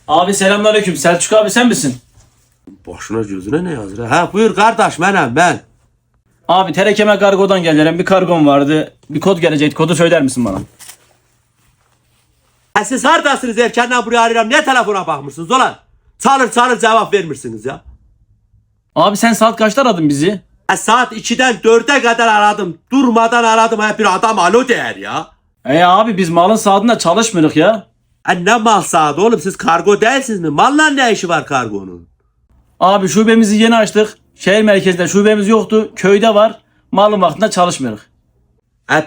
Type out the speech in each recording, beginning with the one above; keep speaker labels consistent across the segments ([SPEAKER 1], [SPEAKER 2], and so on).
[SPEAKER 1] Abi selamünaleyküm. Selçuk abi sen misin?
[SPEAKER 2] Başına gözüne ne yazır? Ha buyur kardeş ben.
[SPEAKER 1] Abi Terekeme kargodan gelen bir kargom vardı. Bir kod gelecekti. Kodu söyler misin bana?
[SPEAKER 2] Ha siz hardasınız erkenden buraya arıyorum. Ne telefona bakmışsınız ulan? Çalır cevap vermirsiniz ya.
[SPEAKER 1] Abi sen saat kaçta aradın bizi?
[SPEAKER 2] Saat 2'den 4'e kadar aradım. Durmadan aradım. Hep bir adam alo der ya.
[SPEAKER 1] Abi biz malın saatinde çalışmıyoruz ya.
[SPEAKER 2] Ne mal saati oğlum, siz kargo değilsiniz mi? Malla ne işi var kargonun?
[SPEAKER 1] Abi şubemizi yeni açtık. Şehir merkezinde şubemiz yoktu. Köyde var. Malın vaktinde çalışmıyoruz.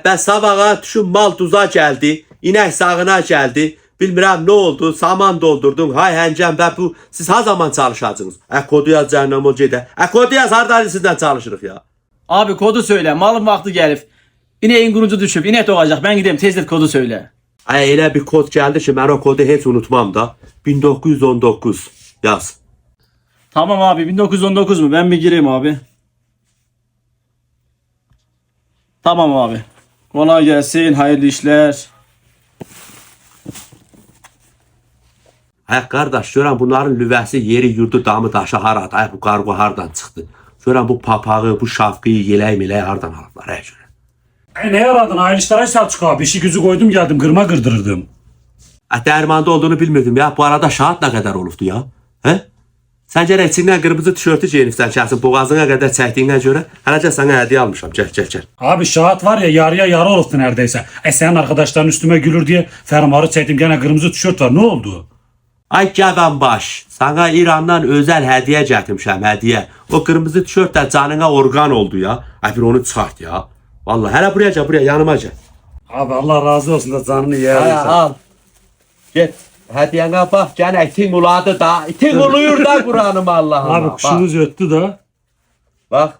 [SPEAKER 2] Ben sabaha şu mal tuza geldi. İnek sağına geldi. Bilmirəm ne oldu. Saman doldurdun. Hay həncəm ben bu. Siz ha zaman çalışacaksınız? Kodu yaz cehennem o cede. Kodu yaz hardan sizden çalışırıq ya.
[SPEAKER 1] Abi kodu söyle. Malın vakti gelip. İneğin kurucu düşüp inek doğacak. Ben gideyim tezdir kodu söyle.
[SPEAKER 2] Elə bir kod geldi ki ben o kodu hiç unutmam da. 1919 yaz.
[SPEAKER 1] Tamam abi 1919 mu? Ben bir gireyim abi. Tamam abi. Kolay gelsin. Hayırlı işler.
[SPEAKER 2] Kardeş görən bunların lüvəsi yeri yurdu damı daşı haradı. Bu kargo hardan çıxdı? Görən bu papağı, bu şapkayı, yelək hardan alıblar?
[SPEAKER 3] Ne yaradın? Hayırlı işler Selçuk abi. İşi gücü koydum geldim. Kırma kırdırırdım.
[SPEAKER 2] Dərmanda olduğunu bilmirdim ya. Bu arada şahat ne kadar olubdu ya? Səncə içindən qırmızı tişörtü geyinibsən kəsin boğazına qədər çəkdiyinə görə hələcə sənə hədiyyə almışam. Gel.
[SPEAKER 3] Abi şahat var ya yarıya yarı oldu neredeyse. Senin arkadaşların üstüme gülür diye fermuarı çektim. Gene kırmızı tişört var. Ne oldu?
[SPEAKER 2] Ay gəbən baş. Sana İrandan özel hədiyyə gətirmişəm, hədiyyə. O kırmızı tişört də canına organ oldu ya. Bir onu çıxart ya. Vallahi hələ buraya yanıma gel.
[SPEAKER 3] Abi Allah razı olsun da canını yer.
[SPEAKER 2] Al. Get. Hediyene bak gene itin uladı da. İtin uluyor da Kur'an'ım Allah'ım.
[SPEAKER 3] Abi kuşunuz öttü da.
[SPEAKER 2] Bak.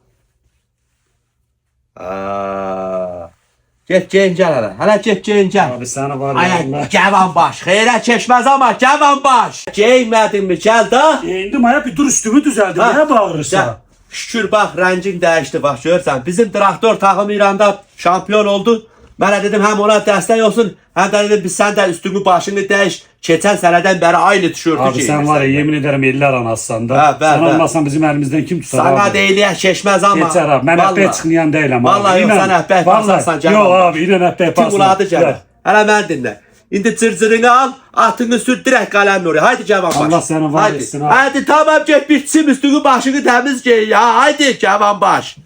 [SPEAKER 2] Get gel hele get gel.
[SPEAKER 3] Abi sana var ya Allah.
[SPEAKER 2] Cavan baş. Xeyrə keçmez ama cavan baş. Giymedin mi gel da.
[SPEAKER 3] Giyindim aya bir dur üstümü düzeldim. Ne bağırırsan?
[SPEAKER 2] Şükür bak rengin değişti bak görürsen. Bizim traktör takımı İran'da şampiyon oldu. Ben dedim hem ona destek olsun hem de dedim sen de üstünü başını değiş. Geçen seneden beri aynı tişörtü
[SPEAKER 3] Abi sen var ya yemin ederim 50 aran aslan da.
[SPEAKER 2] Ver.
[SPEAKER 3] Sen olmasan bizim elimizden kim tutar
[SPEAKER 2] sana
[SPEAKER 3] abi?
[SPEAKER 2] değiliye geçmez ama.
[SPEAKER 3] Geçer abi. Ben hep çıkmayan değilim abi.
[SPEAKER 2] Vallahi yok sen hep basarsan canım.
[SPEAKER 3] Yok abi yine hep
[SPEAKER 2] Kim uladı canım. Hele ben dinle. İndi cırcırını al, atını sür direkt kalemle oraya. Haydi Cavan baş.
[SPEAKER 3] Allah seni var etsin abi.
[SPEAKER 2] Haydi tamam git bitsin üstünü başını temiz giy ya. Haydi Cavan baş.